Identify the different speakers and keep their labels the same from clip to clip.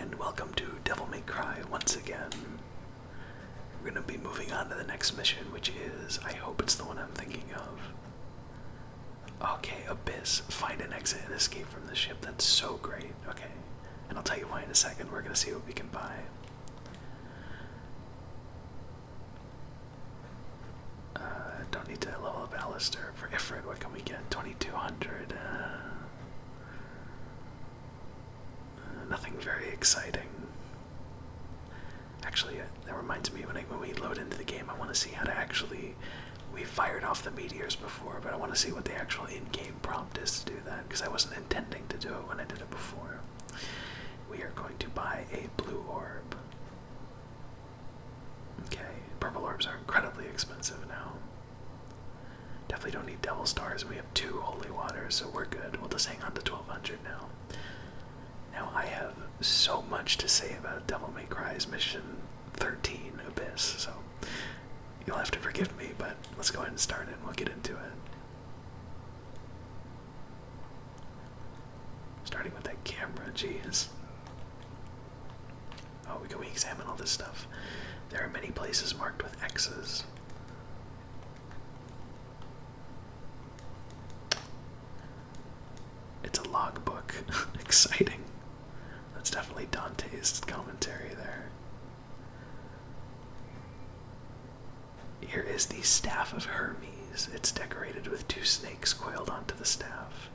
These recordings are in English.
Speaker 1: and welcome to Devil May Cry once again. We're going to be moving on to the next mission, which is, I hope it's the one I'm thinking of. Okay, Abyss. Find an exit and escape from the ship. That's so great. Okay, and I'll tell you why in a second. We're going to see what we can buy. Don't need to level up Alistair. For Ifrit, what can we get? 2200. Nothing very exciting. Actually, that reminds me, when we load into the game, I want to see how to actually... We fired off the meteors before, but I want to see what the actual in-game prompt is to do that, because I wasn't intending to do it when I did it before. We are going to buy a blue orb. Okay, purple orbs are incredibly expensive now. Definitely don't need devil stars. We have 2 holy waters, so we're good. We'll just hang on to 1200 now. Now I have so much to say about Devil May Cry's mission 13, Abyss, so you'll have to forgive me, but let's go ahead and start it and we'll get into it. Starting with that camera, jeez. Oh, can we examine all this stuff? There are many places marked with X's. It's a logbook. Exciting. That's definitely Dante's commentary there. Here is the Staff of Hermes. It's decorated with 2 snakes coiled onto the staff.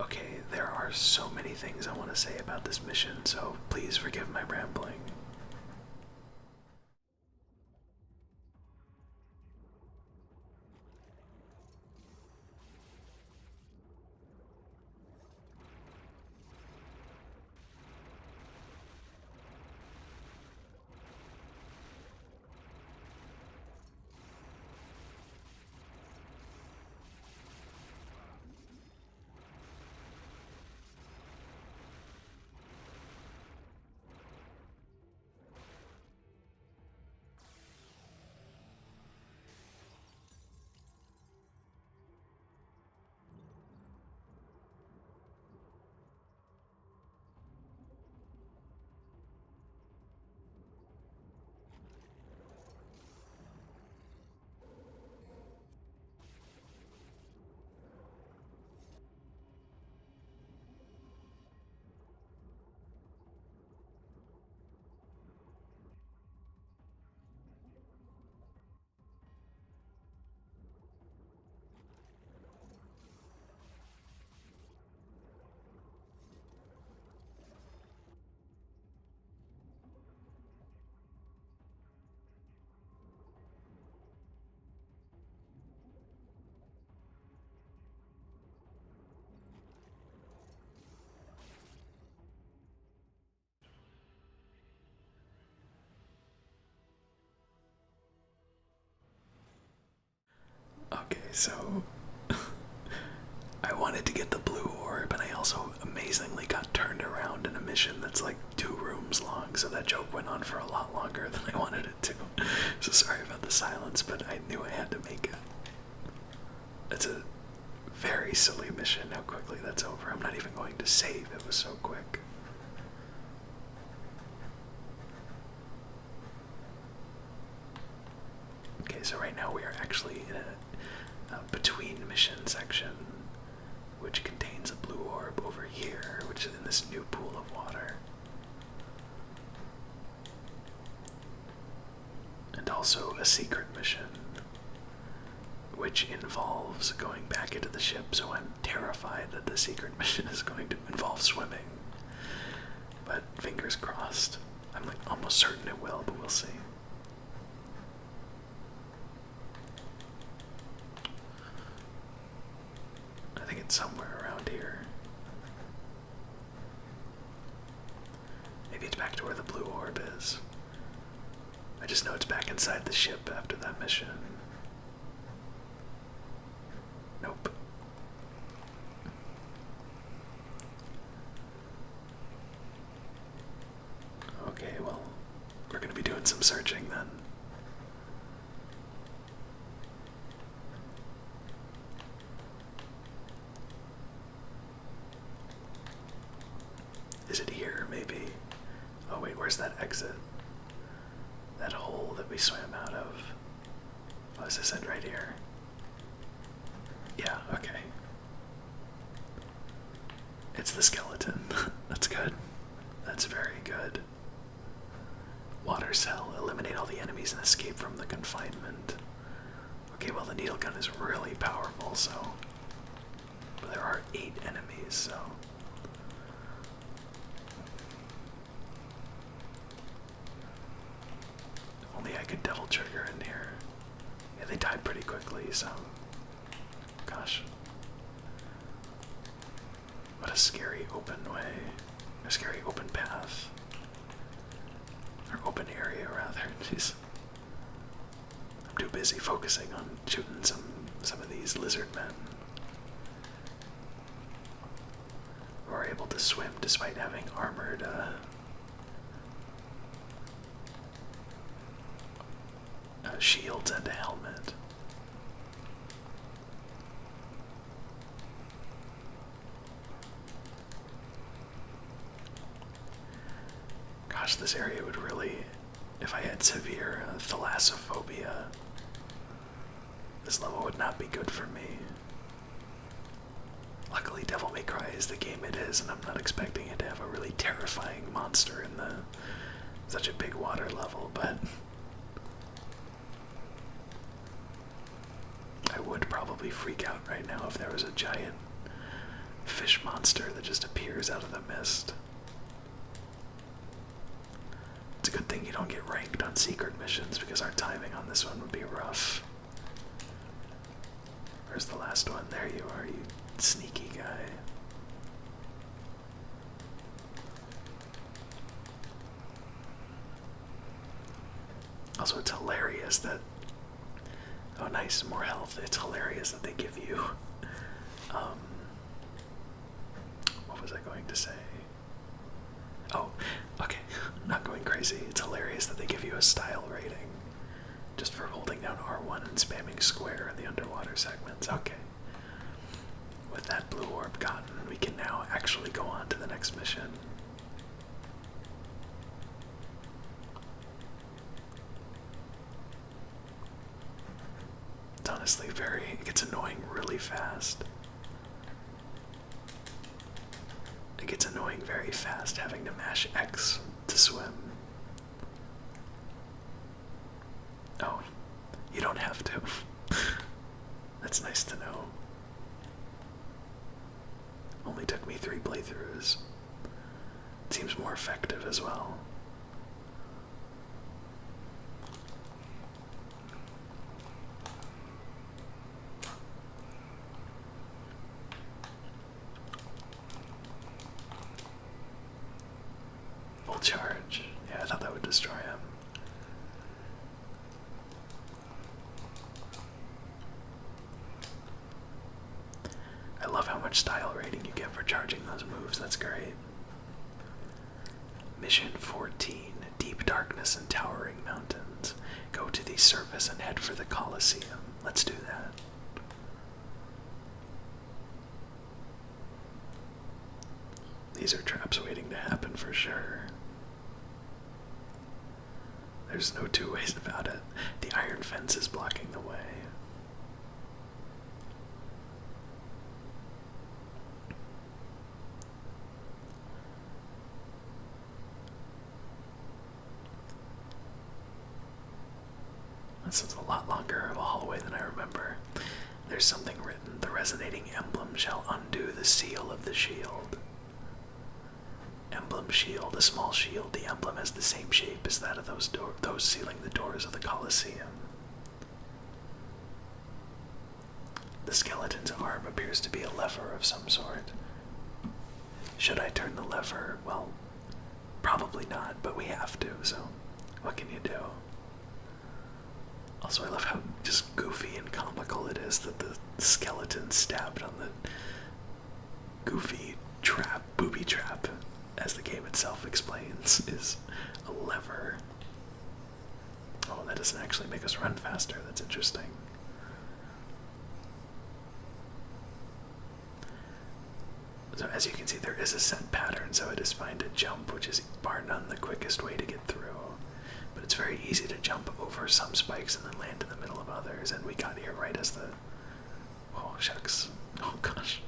Speaker 1: Okay, there are so many things I want to say about this mission, so please forgive my rambling. Okay, so I wanted to get the blue orb, and I also amazingly got turned around in a mission that's like 2 rooms long, so that joke went on for a lot longer than I wanted it to. So sorry about the silence, but I knew I had to make it. It's a very silly mission how quickly that's over. I'm not even going to save, it was so quick. Okay, so right now we are actually in a between mission section, which contains a blue orb over here, which is in this new pool of water. And also a secret mission, which involves going back into the ship, so I'm terrified that the secret mission is going to involve swimming. But fingers crossed. I'm like almost certain it will, but we'll see. I think it's somewhere around here. Maybe it's back to where the blue orb is. I just know it's back inside the ship after that mission. Nope. Okay, well, we're gonna be doing some searching then. Is it here, maybe? Oh wait, where's that exit? That hole that we swam out of. Oh, is this it right here? Yeah, okay. It's the skeleton. That's good. That's very good. Water cell. Eliminate all the enemies and escape from the confinement. Okay, well the needle gun is really powerful, so... But there are 8 enemies, so... If only I could double trigger in here. Yeah, they died pretty quickly, so... Gosh. What a scary open way. A scary open path. Or open area, rather. Jeez. I'm too busy focusing on shooting some of these lizard men. Who are able to swim despite having armored, shields and a helmet. Gosh, this area would really, if I had severe thalassophobia, this level would not be good for me. Luckily, Devil May Cry is the game it is, and I'm not expecting it to have a really terrifying monster in such a big water level, but I would probably freak out right now if there was a giant fish monster that just appears out of the mist. It's a good thing you don't get ranked on secret missions because our timing on this one would be rough. Where's the last one? There you are, you sneaky guy. Also, it's hilarious that... Oh, nice, more health. It's hilarious that they give you... what was I going to say? Oh, okay. I'm not going crazy. It's hilarious that they give you a style rating just for holding down R1 and spamming square in the underwater segments. Okay. With that blue orb gotten, we can now actually go on to the next mission. It's honestly it gets annoying really fast. It gets annoying very fast having to mash X to swim. Oh, you don't have to. That's nice to know. Only took me 3 playthroughs. It seems more effective as well. Full charge. Yeah, I thought that would destroy him. I love how much style rating you get for charging those moves. That's great. Mission 14. Deep darkness and towering mountains. Go to the surface and head for the Coliseum. Let's do that. These are traps waiting to happen for sure. There's no 2 ways about it. The iron fence is blocking the way. This is a lot longer of a hallway than I remember. There's something written. The resonating emblem shall undo the seal of the shield. Emblem shield, a small shield. The emblem has the same shape as that of those sealing the doors of the Coliseum. The skeleton's arm appears to be a lever of some sort. Should I turn the lever? Well, Probably not, but we have to, so what can you do? Also, I love how just goofy and comical it is that the skeleton stabbed on the goofy trap, booby trap, as the game itself explains, is a lever. Oh, that doesn't actually make us run faster. That's interesting. So as you can see, there is a set pattern, so it is fine to jump, which is bar none the quickest way to get through. But it's very easy to jump over some spikes and then land in the middle of others, and we got here right as the... Oh, shucks. Oh, gosh.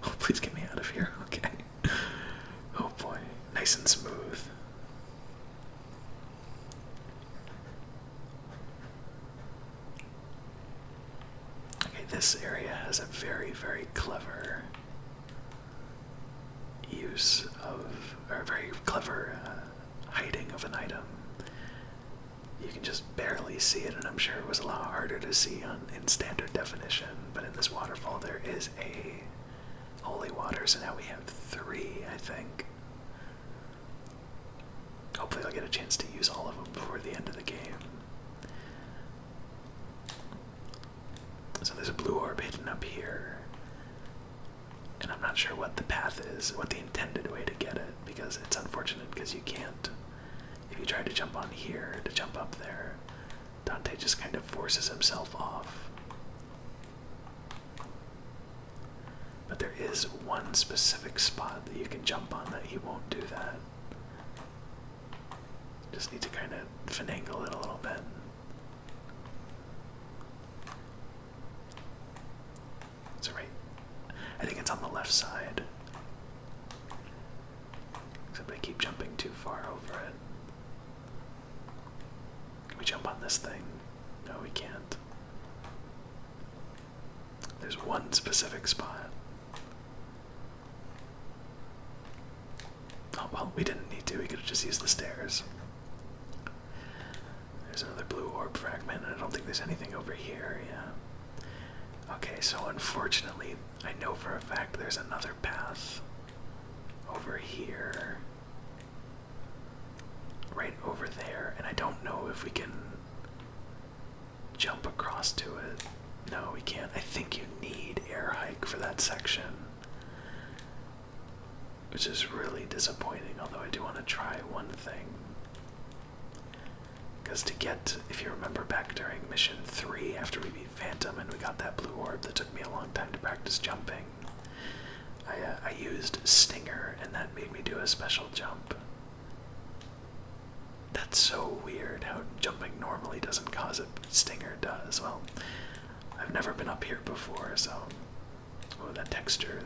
Speaker 1: Oh, please get me out of here. Okay. Oh, boy. Nice and smooth. Okay, this area has a very, very clever use of, or very clever hiding of an item. You can just barely see it, and I'm sure it was a lot harder to see in standard definition, but in this waterfall there is a holy water, so now we have 3, I think. Hopefully I'll get a chance to use all of them before the end of the game. So there's a blue orb hidden up here, and I'm not sure what the path is, what the intended way to get it, because it's unfortunate because you can't. If you try to jump on here to jump up there, Dante just kind of forces himself off. But there is one specific spot that you can jump on that he won't do that. Just need to kind of finagle it a little bit. So right, I think it's on the left side. Except I keep jumping too far over it. Can we jump on this thing? No, we can't. There's one specific spot. Oh, well, we didn't need to. We could have just used the stairs. There's another blue orb fragment, and I don't think there's anything over here, yeah. Okay, so unfortunately, I know for a fact there's another path over here. Right over there, and I don't know if we can jump across to it. No, we can't. I think you need air hike for that section, which is really disappointing, although I do want to try one thing. Because to get, if you remember back during mission 3, after we beat Phantom and we got that blue orb that took me a long time to practice jumping, I used Stinger, and that made me do a special jump. That's so weird how jumping normally doesn't cause it, but Stinger does. Well, I've never been up here before, so... Oh, that texture.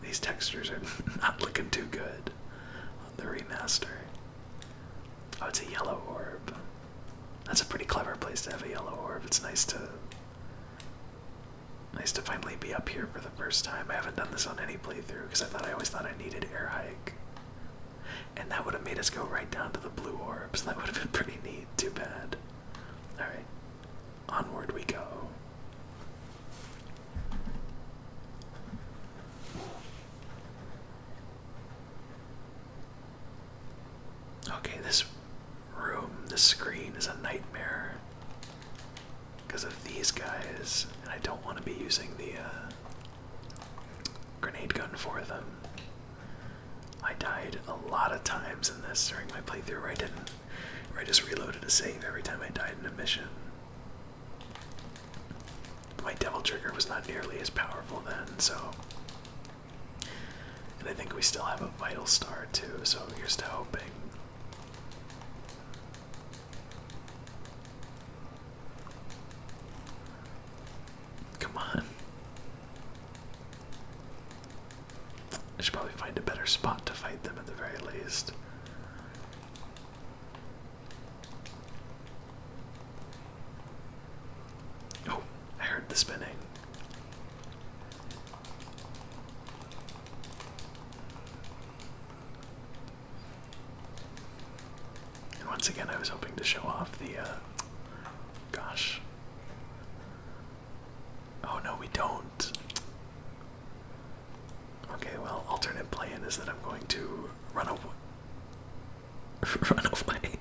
Speaker 1: These textures are not looking too good on the remaster. Oh, it's a yellow orb. That's a pretty clever place to have a yellow orb. It's nice to finally be up here for the first time. I haven't done this on any playthrough because I always thought I needed air hike. And that would have made us go right down to the blue orbs. That would have been pretty neat. Too bad. Alright. Onward we go. Okay, this room, this screen is a nightmare because of these guys, and I don't want to be using the grenade gun for them. I died a lot of times in this during my playthrough where I just reloaded a save every time I died in a mission. My devil trigger was not nearly as powerful then, so... And I think we still have a vital star too, so here's to hoping. Come on. I should probably find a better spot to fight them at the very least. Oh, I heard the spinning. And once again, I was hoping to show off the, gosh. Oh no, we don't. Okay, well, alternate plan is that I'm going to run away. Run away.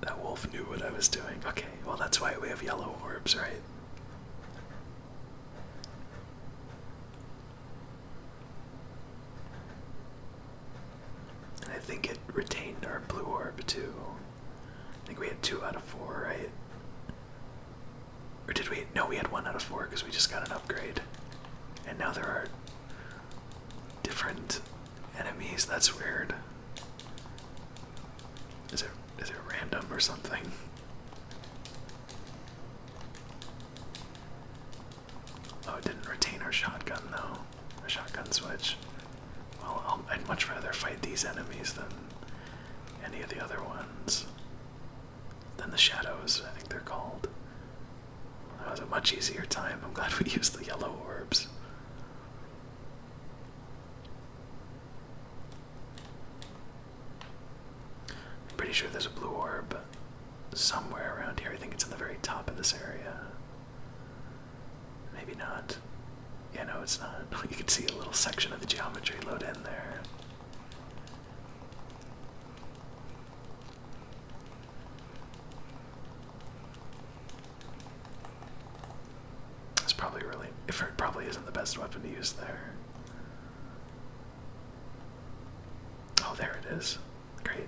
Speaker 1: That wolf knew what I was doing. Okay, well, that's why we have yellow orbs, right? And I think it retained our blue orb too. I think we had 2 out of 4, right? Or did we? No, we had 1 out of 4 because we just got an upgrade. And now there are different enemies. That's weird. Is it random or something? Oh, it didn't retain our shotgun though. A shotgun switch. Well, I'd much rather fight these enemies than any of the other ones. Than the shadows, I think they're called. That was a much easier time. I'm glad we used the yellow orbs. I'm pretty sure there's a blue orb somewhere around here. I think it's in the very top of this area. Maybe not. Yeah, no, it's not. You can see a little section of the geometry load in there. It's probably really, if it probably isn't the best weapon to use there. Oh, there it is. Great.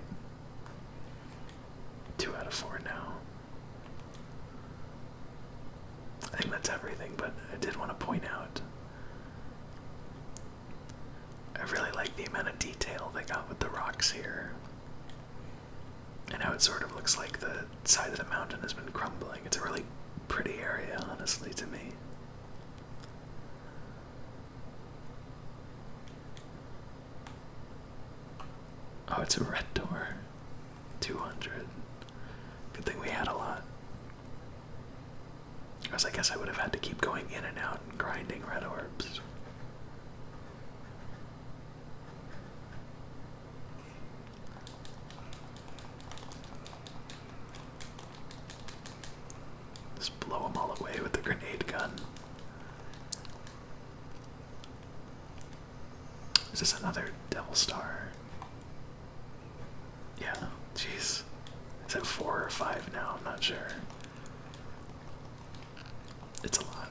Speaker 1: 2 out of 4 now. I think that's everything, but I did want to point out I really like the amount of detail they got with the rocks here. And how it sort of looks like the side of the mountain has been crumbling. It's a really pretty area, honestly, to me. Oh, it's a red door. 200. Good thing we had a lot. Because I guess I would have had to keep going in and out and grinding red orbs. Just blow them all away with the grenade gun. Is this another Devil Star? Yeah, jeez. Is it 4 or 5 now? I'm not sure. It's a lot.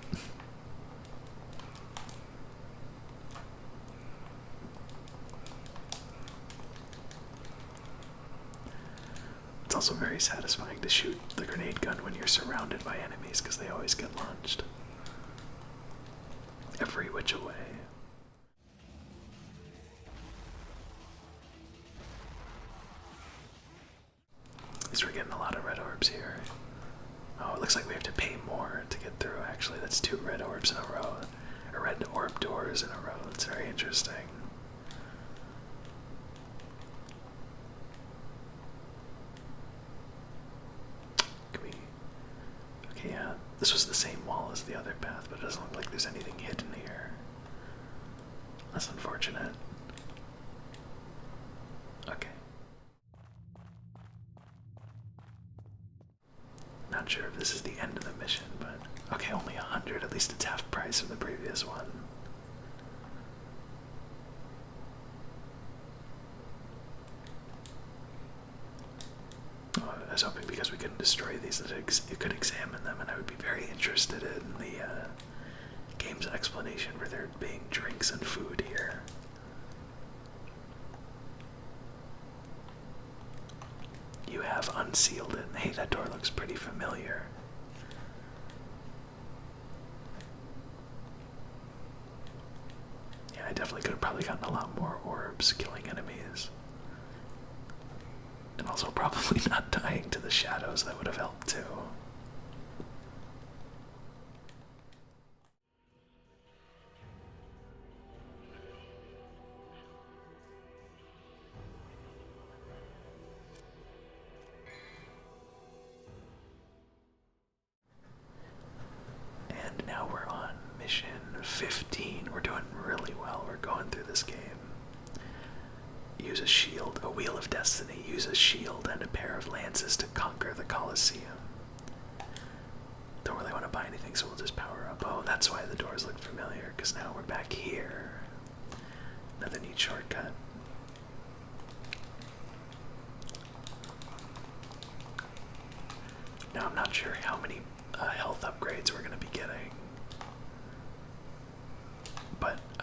Speaker 1: It's also very satisfying to shoot the grenade gun when you're surrounded by enemies because they always get launched. Every which way. At least we're getting a lot of red orbs here. Oh, it looks like we have to pay more to get through, actually. That's 2 red orbs in a row. Or red orb doors in a row. That's very interesting. Can we... Okay, yeah. This was the same wall as the other path, but it doesn't look like there's anything hidden here. That's unfortunate. Okay. Not sure if this is the end of the mission, but okay, only 100. At least it's half price of the previous one. Oh, I was hoping because we couldn't destroy these that it could examine them, and I would be very interested in the game's explanation for there being drinks and food here. You have unsealed it. Hey, that door looks pretty familiar. Yeah, I definitely could have probably gotten a lot more orbs killing enemies. And also probably not dying to the shadows, that would have helped too. And now we're on mission 15. We're doing really well. We're going through this game. Use a shield, a wheel of destiny. Use a shield and a pair of lances to conquer the Coliseum. Don't really want to buy anything, so we'll just power up. Oh, that's why the doors look familiar, because now we're back here. Another neat shortcut.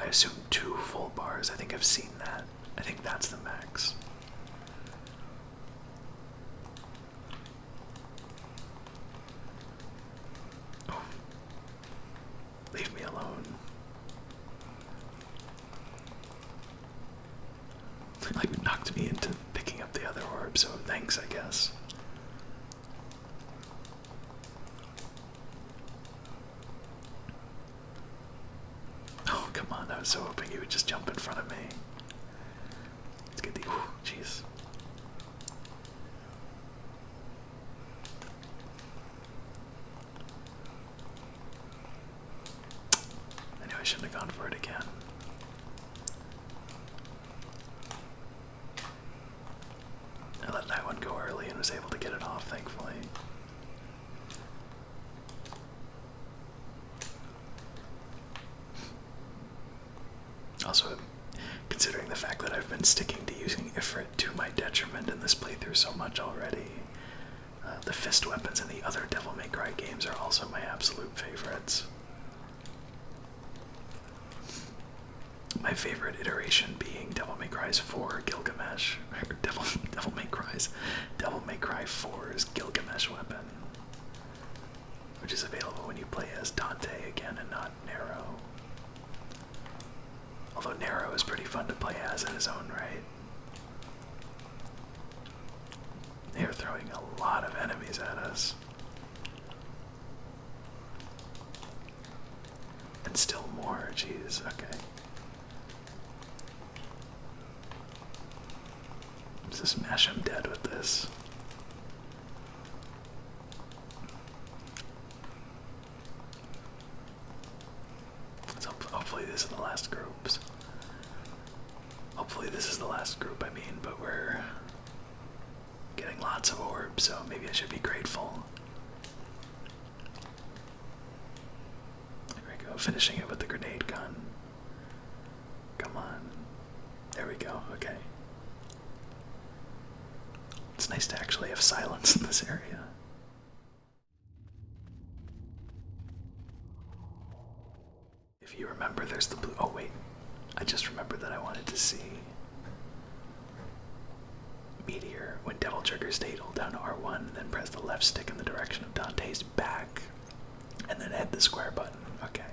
Speaker 1: I assume 2 full bars. I think I've seen that. I think that's the max. Oh. Leave me alone. Like, knocked me into picking up the other orb, so thanks, I guess. Oh, come on, I was so hoping he would just jump in front of me. Let's get the. Jeez. I knew I shouldn't have gone for it again. I let that one go early and was able to get it off, thankfully. Also, considering the fact that I've been sticking to using Ifrit to my detriment in this playthrough so much already, the fist weapons in the other Devil May Cry games are also my absolute favorites. My favorite iteration being Devil May Cry's 4 Gilgamesh, or Devil May Cry 4's Gilgamesh weapon, which is available when you play as Dante again and not Nero. Although Nero is pretty fun to play as in his own right. They are throwing a lot of enemies at us. And still more, jeez, okay. Let's just smash him dead with this. So hopefully this is the last groups. Hopefully this is the last group, I mean, but we're getting lots of orbs, so maybe I should be grateful. There we go, finishing it with the grenade gun. Come on. There we go, okay. It's nice to actually have silence in this area. If you remember, there's the blue. Oh, wait. I just remembered that I wanted to see Meteor. When Devil triggers state, hold down R1, then press the left stick in the direction of Dante's back, and then hit the square button. Okay.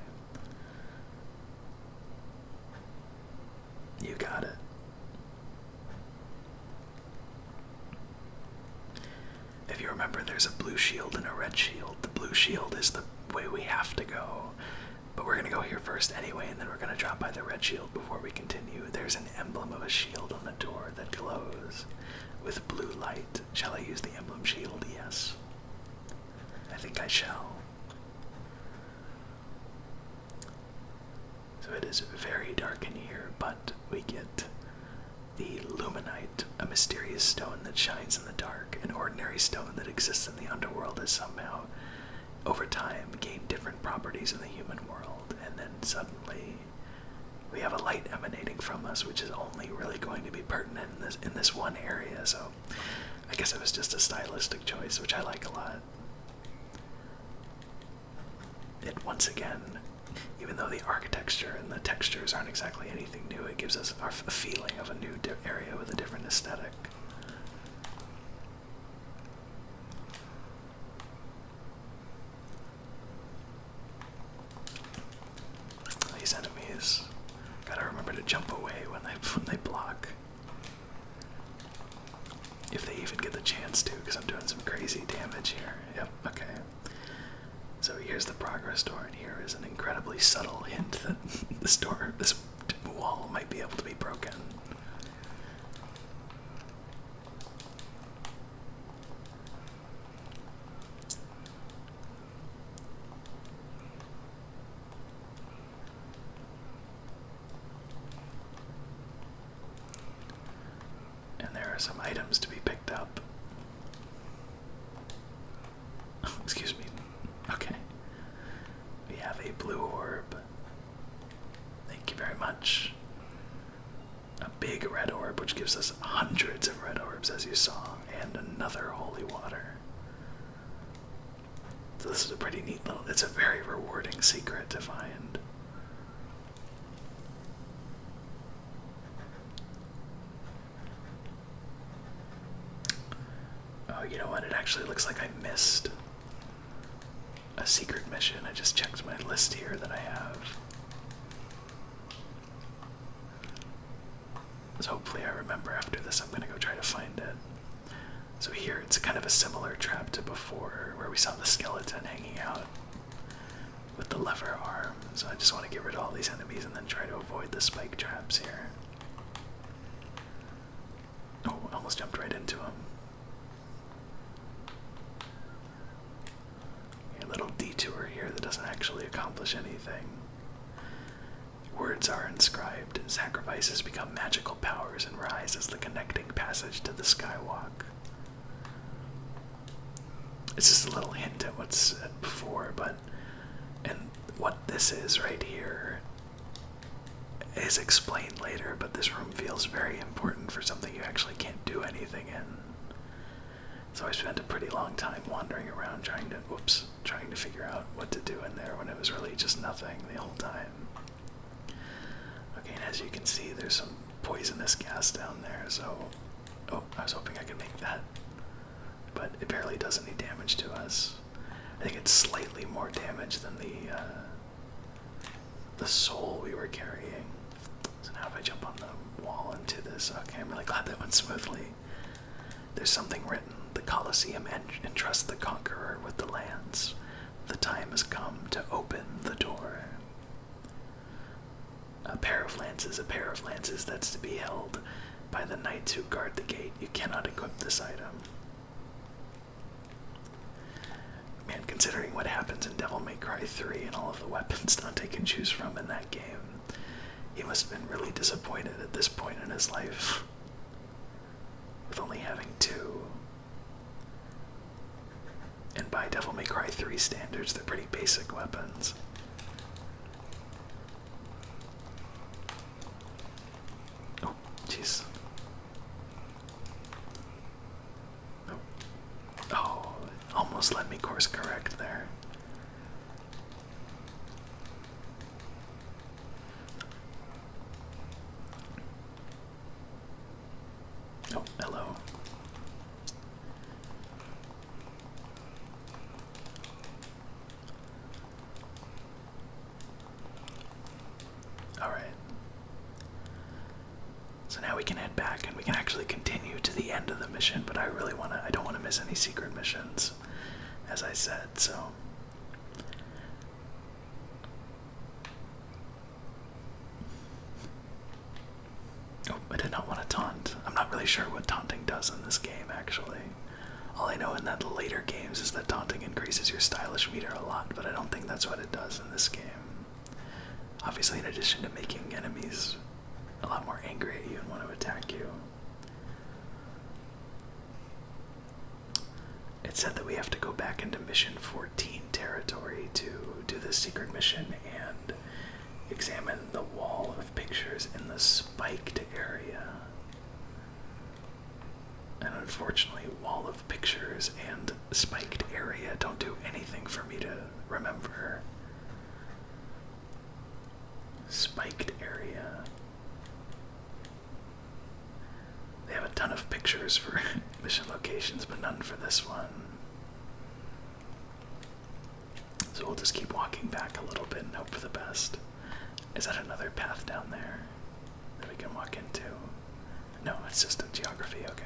Speaker 1: You got it. If you remember, there's a blue shield and a red shield. The blue shield is the way we have to go. But we're going to go here first anyway, and then we're going to drop by the red shield before we continue. There's an emblem of a shield on the door that glows with blue light. Shall I use the emblem shield? Yes. I think I shall. So it is very dark in here, but we get the luminite, a mysterious stone that shines in the dark. An ordinary stone that exists in the underworld has somehow, over time, gained different properties in the human world, and then suddenly we have a light emanating from us, which is only really going to be pertinent in this one area. So I guess it was just a stylistic choice, which I like a lot. It once again, even though the architecture and the textures aren't exactly anything new, it gives us a feeling of a new area with a different aesthetic. These enemies, gotta remember to jump away when they block. If they even get the chance to, because I'm doing some crazy damage here. Yep, okay. So here's the progress door, and here is an incredibly subtle hint that this wall might be able to be broken. And there are some items to be picked up. Excuse me. Okay. We have a blue orb. Thank you very much. A big red orb, which gives us hundreds of red orbs, as you saw, and another holy water. So this is a pretty neat little, it's a very rewarding secret to find. Oh, you know what? It actually looks like I missed a secret mission. I just checked my list here that I have. So hopefully I remember after this. I'm gonna go try to find it. So here it's kind of a similar trap to before, where we saw the skeleton hanging out with the lever arm. So I just want to get rid of all these enemies and then try to avoid the spike traps here. Oh, I almost jumped right into him. A little detour here that doesn't actually accomplish anything. Words are inscribed. Sacrifices become magical powers and rise as the connecting passage to the skywalk. It's just a little hint at what's said before, but and what this is right here is explained later, but this room feels very important for something you actually can't do anything in. So I spent a pretty long time wandering around trying to figure out what to do in there when it was really just nothing the whole time. Okay, and as you can see, there's some poisonous gas down there, so oh, I was hoping I could make that. But it barely does any damage to us. I think it's slightly more damage than the soul we were carrying. So now if I jump on the wall into this, okay, I'm really glad that went smoothly. There's something written. The Coliseum entrusts the conqueror with the lands. The time has come to open the door. A pair of lances that's to be held by the knights who guard the gate. You cannot equip this item. Man, considering what happens in Devil May Cry 3 and all of the weapons Dante can choose from in that game, he must have been really disappointed at this point in his life, with only having 2. And by Devil May Cry 3 standards, they're pretty basic weapons. Oh, jeez. Oh, almost let me course correct there. Oh, hello. Alright. So now we can head back and we can actually continue to the end of the mission, but I don't want to miss any secret missions, as I said, so. Oh, I did not want to taunt. I'm not really sure what taunting does in this game, actually. All I know in the later games is that taunting increases your stylish meter a lot, but I don't think that's what it does in this game. Obviously, in addition to making enemies a lot more angry at you and want to attack you. It said that we have to go back into Mission 14 territory to do this secret mission and examine the wall of pictures in the spiked area. And unfortunately, wall of pictures and spiked area don't do anything for me to remember. Spiked area. They have a ton of pictures for mission locations, but none for this one. So we'll just keep walking back a little bit and hope for the best. Is that another path down there that we can walk into? No, it's just a geography, okay.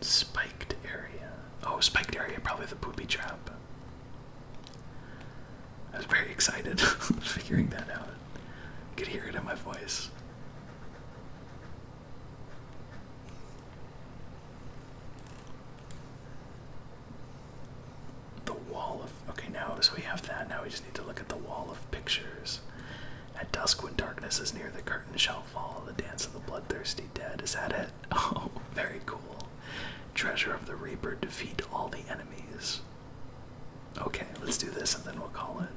Speaker 1: Spiked area. Oh, spiked area, probably the booby trap. I was very excited figuring that out. I could hear it in my voice. The wall of... Okay, now, so we have that. Now we just need to look at the wall of pictures. At dusk, when darkness is near, the curtain shall fall. The dance of the bloodthirsty dead. Is that it? Oh, very cool. Treasure of the Reaper, defeat all the enemies. Okay, let's do this and then we'll call it.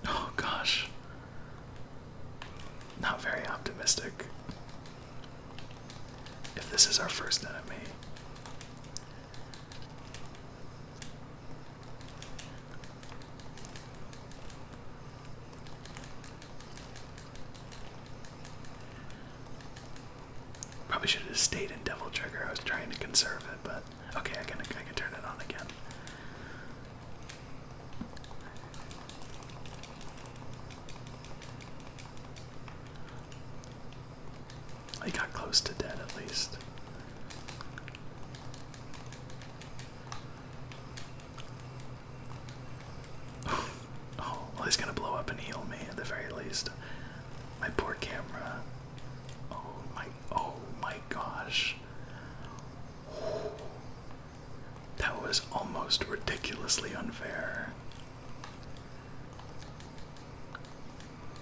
Speaker 1: Oh gosh. Not very optimistic. If this is our first enemy. probably should have stayed in Devil Trigger. I was trying to conserve it, but okay, I can turn it on again. I got close to dead at least. Oh, well, he's gonna blow up and heal me at the very least. My poor camera. Oh my gosh. That was almost ridiculously unfair.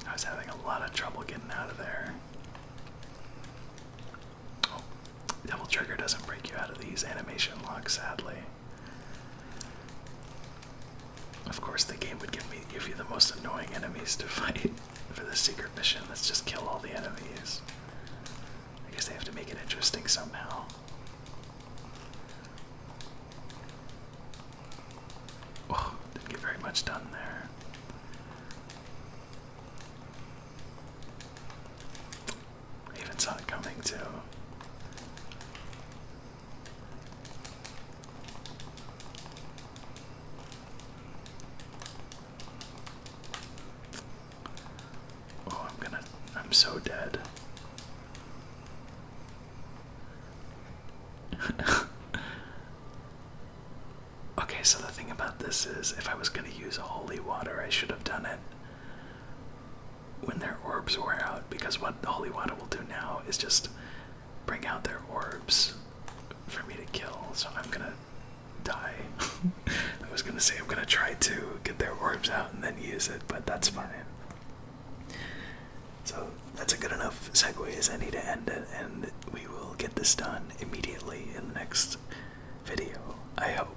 Speaker 1: I was having a lot of trouble getting out of there. Oh, Devil Trigger doesn't break you out of these animation locks, sadly. Of course, the game would give you the most annoying enemies to fight for the secret mission. Let's just kill all the enemies. I guess they have to make it interesting somehow. Oh, didn't get very much done there. I even saw it coming too. Oh, I'm so dead. Okay, so the thing about this is, if I was going to use a holy water, I should have done it when their orbs were out, because what the holy water will do now is just bring out their orbs for me to kill, so I'm gonna die. I was gonna say I'm gonna try to get their orbs out and then use it, but that's fine. So that's a good enough segue as any to end it, and we will get this done immediately in the next video, I hope.